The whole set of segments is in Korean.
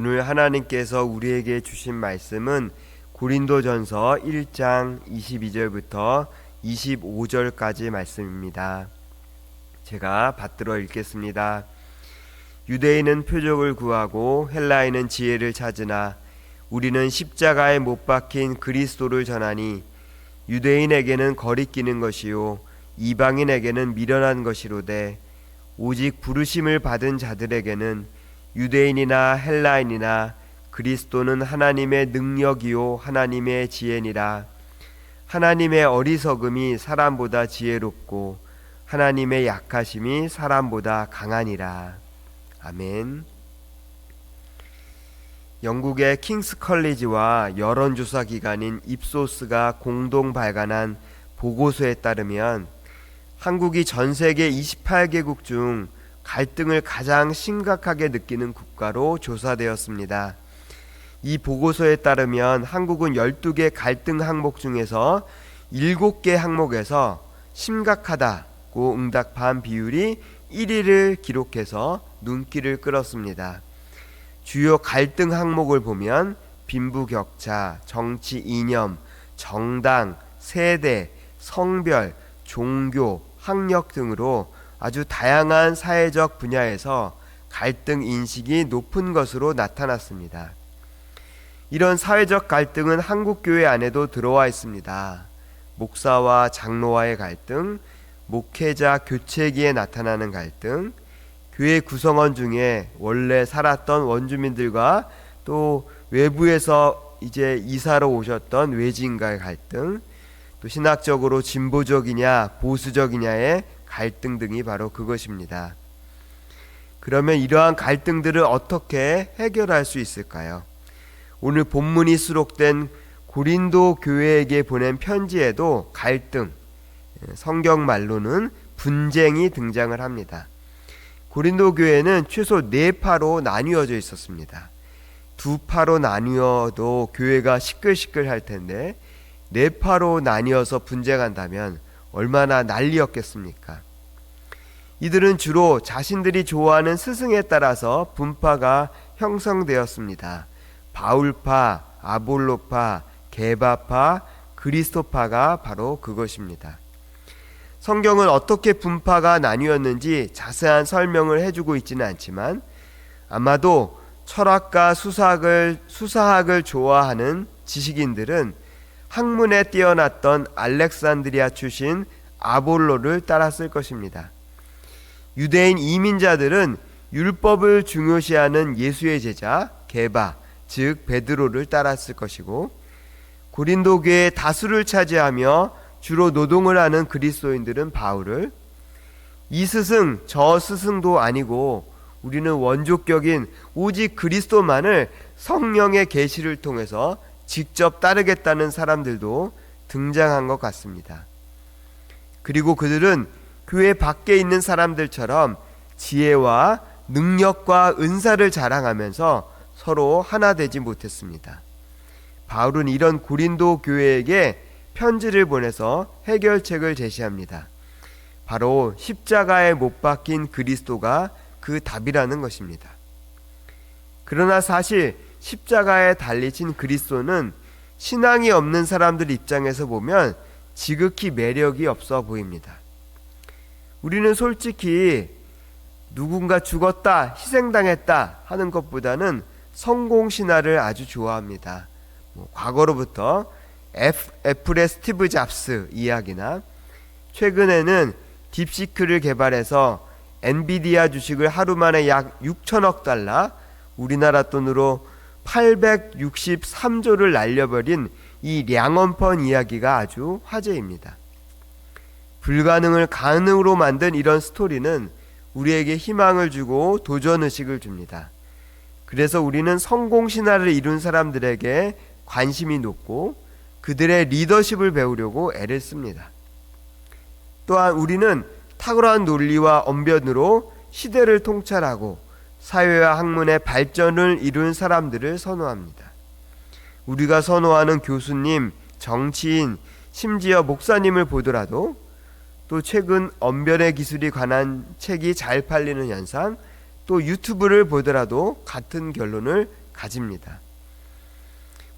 오늘 하나님께서 우리에게 주신 말씀은 고린도전서 1장 22절부터 25절까지 말씀입니다. 제가 받들어 읽겠습니다. 유대인은 표적을 구하고 헬라인은 지혜를 찾으나 우리는 십자가에 못 박힌 그리스도를 전하니 유대인에게는 거리끼는 것이요 이방인에게는 미련한 것이로되 오직 부르심을 받은 자들에게는 유대인이나 헬라인이나 그리스도는 하나님의 능력이요 하나님의 지혜니라. 하나님의 어리석음이 사람보다 지혜롭고 하나님의 약하심이 사람보다 강하니라. 아멘. 영국의 킹스 컬리지와 여론조사 기관인 입소스가 공동 발간한 보고서에 따르면 한국이 전 세계 28개국 중 갈등을 가장 심각하게 느끼는 국가로 조사되었습니다. 이 보고서에 따르면 한국은 12개 갈등 항목 중에서 7개 항목에서 심각하다고 응답한 비율이 1위를 기록해서 눈길을 끌었습니다. 주요 갈등 항목을 보면 빈부격차, 정치 이념, 정당, 세대, 성별, 종교, 학력 등으로 아주 다양한 사회적 분야에서 갈등 인식이 높은 것으로 나타났습니다. 이런 사회적 갈등은 한국 교회 안에도 들어와 있습니다. 목사와 장로와의 갈등, 목회자 교체기에 나타나는 갈등, 교회 구성원 중에 원래 살았던 원주민들과 또 외부에서 이제 이사로 오셨던 외지인과의 갈등, 또 신학적으로 진보적이냐 보수적이냐의 갈등 등이 바로 그것입니다. 그러면 이러한 갈등들을 어떻게 해결할 수 있을까요? 오늘 본문이 수록된 고린도 교회에게 보낸 편지에도 갈등, 성경 말로는 분쟁이 등장을 합니다. 고린도 교회는 최소 4파로 나뉘어져 있었습니다. 2파로 나뉘어도 교회가 시끌시끌할 텐데 4파로 나뉘어서 분쟁한다면 얼마나 난리였겠습니까? 이들은 주로 자신들이 좋아하는 스승에 따라서 분파가 형성되었습니다. 바울파, 아볼로파, 게바파, 그리스도파가 바로 그것입니다. 성경은 어떻게 분파가 나뉘었는지 자세한 설명을 해주고 있지는 않지만 아마도 철학과 수사학을 좋아하는 지식인들은 학문에 뛰어났던 알렉산드리아 출신 아볼로를 따랐을 것입니다. 유대인 이민자들은 율법을 중요시하는 예수의 제자 게바, 즉 베드로를 따랐을 것이고, 고린도 교회의 다수를 차지하며 주로 노동을 하는 그리스도인들은 바울을, 이 스승 저 스승도 아니고 우리는 원조격인 오직 그리스도만을 성령의 계시를 통해서 직접 따르겠다는 사람들도 등장한 것 같습니다. 그리고 그들은 교회 밖에 있는 사람들처럼 지혜와 능력과 은사를 자랑하면서 서로 하나 되지 못했습니다. 바울은 이런 고린도 교회에게 편지를 보내서 해결책을 제시합니다. 바로 십자가에 못 박힌 그리스도가 그 답이라는 것입니다. 그러나 사실 십자가에 달리신 그리스도는 신앙이 없는 사람들 입장에서 보면 지극히 매력이 없어 보입니다. 우리는 솔직히 누군가 죽었다, 희생당했다 하는 것보다는 성공신화를 아주 좋아합니다. 과거로부터 애플의 스티브 잡스 이야기나 최근에는 딥시크를 개발해서 엔비디아 주식을 하루 만에 약 6천억 달러, 우리나라 돈으로 863조를 날려버린 이 량언펀 이야기가 아주 화제입니다. 불가능을 가능으로 만든 이런 스토리는 우리에게 희망을 주고 도전의식을 줍니다. 그래서 우리는 성공신화를 이룬 사람들에게 관심이 높고 그들의 리더십을 배우려고 애를 씁니다. 또한 우리는 탁월한 논리와 언변으로 시대를 통찰하고 사회와 학문의 발전을 이룬 사람들을 선호합니다. 우리가 선호하는 교수님, 정치인, 심지어 목사님을 보더라도, 또 최근 언변의 기술이 관한 책이 잘 팔리는 현상, 또 유튜브를 보더라도 같은 결론을 가집니다.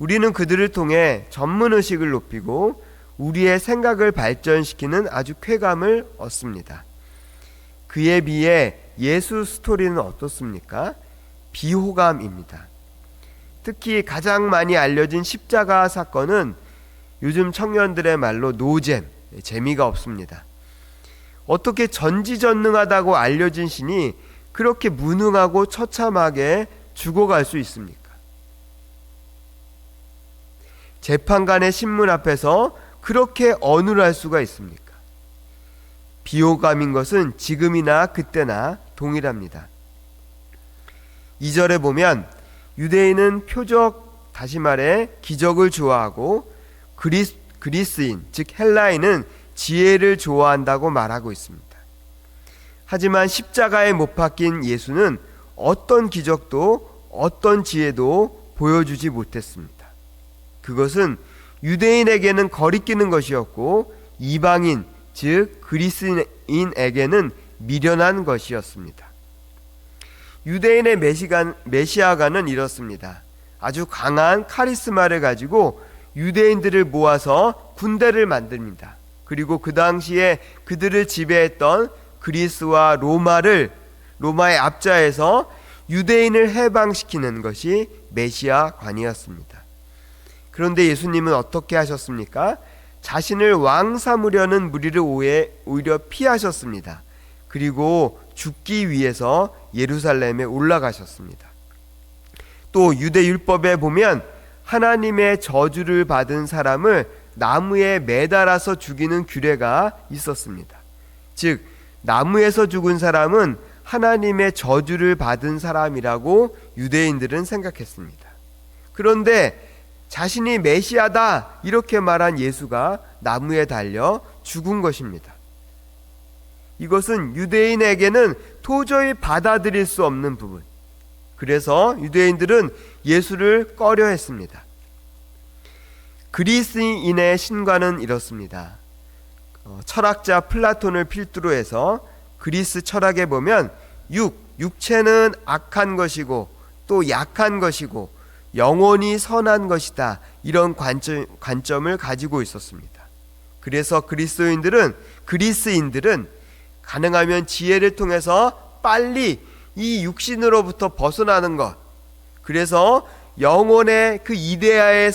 우리는 그들을 통해 전문의식을 높이고 우리의 생각을 발전시키는 아주 쾌감을 얻습니다. 그에 비해 예수 스토리는 어떻습니까? 비호감입니다. 특히 가장 많이 알려진 십자가 사건은 요즘 청년들의 말로 노잼, 재미가 없습니다. 어떻게 전지전능하다고 알려진 신이 그렇게 무능하고 처참하게 죽어갈 수 있습니까? 재판관의 신문 앞에서 그렇게 어눌할 수가 있습니까? 비호감인 것은 지금이나 그때나 동일합니다. 2절에 보면 유대인은 표적, 다시 말해 기적을 좋아하고 그리스인, 즉 헬라인은 지혜를 좋아한다고 말하고 있습니다. 하지만 십자가에 못 박힌 예수는 어떤 기적도 어떤 지혜도 보여주지 못했습니다. 그것은 유대인에게는 거리끼는 것이었고 이방인, 즉 그리스인에게는 미련한 것이었습니다. 유대인의 메시아가는 이렇습니다. 아주 강한 카리스마를 가지고 유대인들을 모아서 군대를 만듭니다. 그리고 그 당시에 그들을 지배했던 그리스와 로마의 압자에서 유대인을 해방시키는 것이 메시아관이었습니다. 그런데 예수님은 어떻게 하셨습니까? 자신을 왕 삼으려는 무리를 오히려 피하셨습니다. 그리고 죽기 위해서 예루살렘에 올라가셨습니다. 또 유대 율법에 보면 하나님의 저주를 받은 사람을 나무에 매달아서 죽이는 규례가 있었습니다. 즉 나무에서 죽은 사람은 하나님의 저주를 받은 사람이라고 유대인들은 생각했습니다. 그런데 자신이 메시아다 이렇게 말한 예수가 나무에 달려 죽은 것입니다. 이것은 유대인에게는 도저히 받아들일 수 없는 부분. 그래서 유대인들은 예수를 꺼려했습니다. 그리스인의 신과는 이렇습니다. 철학자 플라톤을 필두로 해서 그리스 철학에 보면 육체는 악한 것이고 또 약한 것이고 영원히 선한 것이다, 이런 관점을 가지고 있었습니다. 그래서 그리스인들은 가능하면 지혜를 통해서 빨리 이 육신으로부터 벗어나는 것, 그래서 영혼의 그 이데아의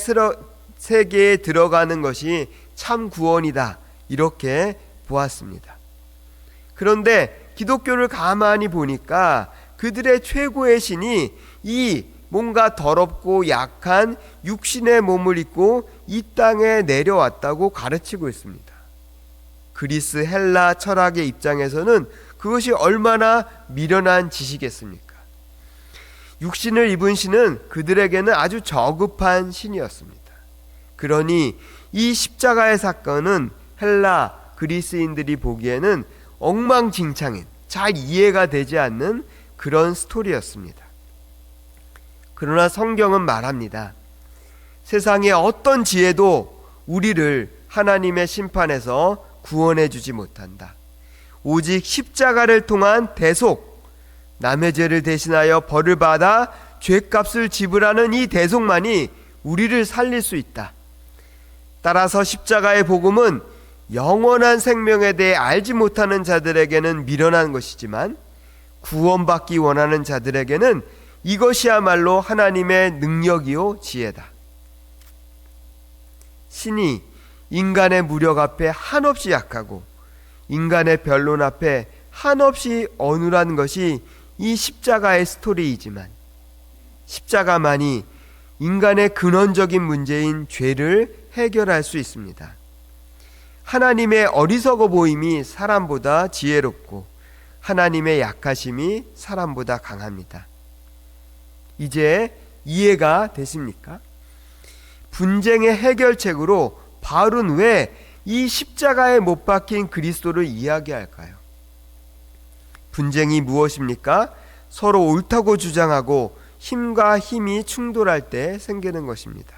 세계에 들어가는 것이 참 구원이다, 이렇게 보았습니다. 그런데 기독교를 가만히 보니까 그들의 최고의 신이 이 뭔가 더럽고 약한 육신의 몸을 입고 이 땅에 내려왔다고 가르치고 있습니다. 그리스 헬라 철학의 입장에서는 그것이 얼마나 미련한 짓이겠습니까? 육신을 입은 신은 그들에게는 아주 저급한 신이었습니다. 그러니 이 십자가의 사건은 헬라 그리스인들이 보기에는 엉망진창인, 잘 이해가 되지 않는 그런 스토리였습니다. 그러나 성경은 말합니다. 세상의 어떤 지혜도 우리를 하나님의 심판에서 구원해 주지 못한다. 오직 십자가를 통한 대속, 남의 죄를 대신하여 벌을 받아 죄값을 지불하는 이 대속만이 우리를 살릴 수 있다. 따라서 십자가의 복음은 영원한 생명에 대해 알지 못하는 자들에게는 미련한 것이지만 구원받기 원하는 자들에게는 이것이야말로 하나님의 능력이요 지혜다. 신이 인간의 무력 앞에 한없이 약하고 인간의 변론 앞에 한없이 어눌한 것이 이 십자가의 스토리이지만 십자가만이 인간의 근원적인 문제인 죄를 해결할 수 있습니다. 하나님의 어리석어 보임이 사람보다 지혜롭고 하나님의 약하심이 사람보다 강합니다. 이제 이해가 되십니까? 분쟁의 해결책으로 바울은 왜 이 십자가에 못 박힌 그리스도를 이야기할까요? 분쟁이 무엇입니까? 서로 옳다고 주장하고 힘과 힘이 충돌할 때 생기는 것입니다.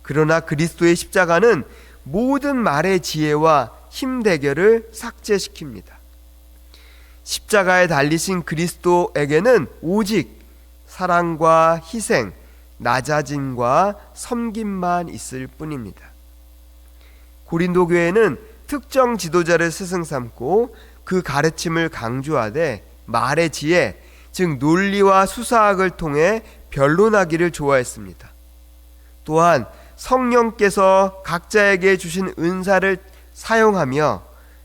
그러나 그리스도의 십자가는 모든 말의 지혜와 힘 대결을 삭제시킵니다. 십자가에 달리신 그리스도에게는 오직 사랑과 희생, 낮아짐과 섬김만 있을 뿐입니다. 고린도 교회는 특정 지도자를 스승 삼고 그 가르침을 강조하되 말의 지혜, 즉 논리와 수사학을 통해 변론하기를 좋아했습니다. 또한 성령께서 각자에게 주신 은사를 사용하며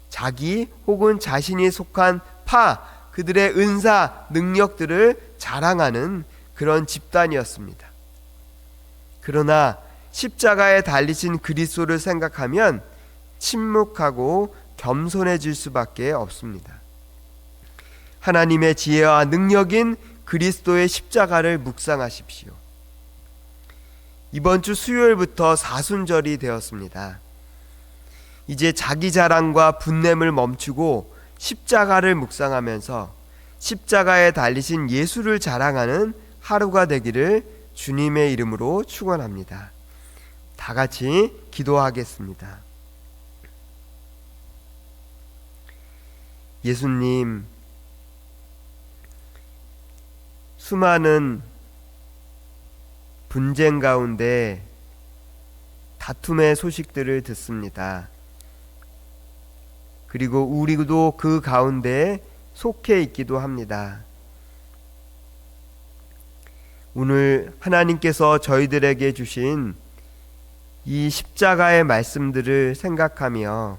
자기 혹은 자신이 속한 그들의 은사, 능력들을 자랑하는 그런 집단이었습니다. 그러나 십자가에 달리신 그리스도를 생각하면 침묵하고 겸손해질 수밖에 없습니다. 하나님의 지혜와 능력인 그리스도의 십자가를 묵상하십시오. 이번 주 수요일부터 사순절이 되었습니다. 이제 자기 자랑과 분냄을 멈추고 십자가를 묵상하면서 십자가에 달리신 예수를 자랑하는 하루가 되기를 주님의 이름으로 축원합니다. 다 같이 기도하겠습니다. 예수님, 수많은 분쟁 가운데 다툼의 소식들을 듣습니다. 그리고 우리도 그 가운데 속해 있기도 합니다. 오늘 하나님께서 저희들에게 주신 이 십자가의 말씀들을 생각하며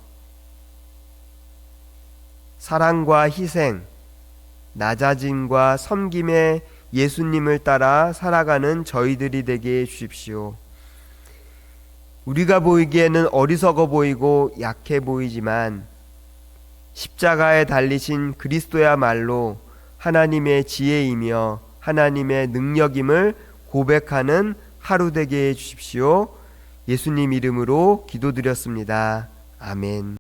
사랑과 희생, 낮아짐과 섬김의 예수님을 따라 살아가는 저희들이 되게 해주십시오. 우리가 보이기에는 어리석어 보이고 약해 보이지만 십자가에 달리신 그리스도야말로 하나님의 지혜이며 하나님의 능력임을 고백하는 하루 되게 해주십시오. 예수님 이름으로 기도드렸습니다. 아멘.